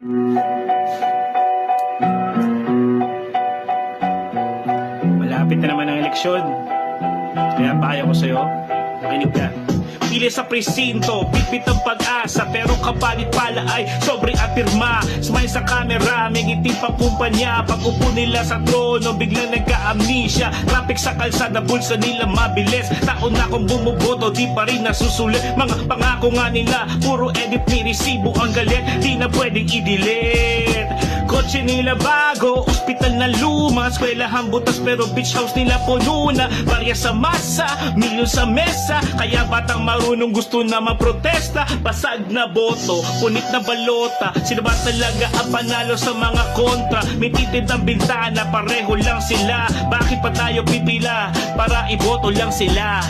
Malapit na naman ang eleksyon. Kaya payo ko sa'yo, makinig ka. Pili sa presinto, bitbit ang pag-asa, pero kapalit pala ay sobrang apirma. Smile sa camera, may ngiti pang kumpanya. Pag upo nila sa trono, biglang nagka-amnesia. Traffic sa kalsada, bulsa nila mabilis. Taon na kung bumuboto, di pa rin nasusulit. Mga pangako nga nila, puro edit ni resibo ang galit. Di na pwedeng i-delete. Kotse nila bago, ospital na luma, eskwelahan butas pero beach house nila puno na. Barya sa masa, milyon sa mesa, kaya batang marunong gusto na maprotesta. Basag na boto, punit na balota, sino ba talaga ang panalo sa mga kontra? May titid ang bintana, pareho lang sila. Bakit pa tayo pipila? Para iboto lang sila.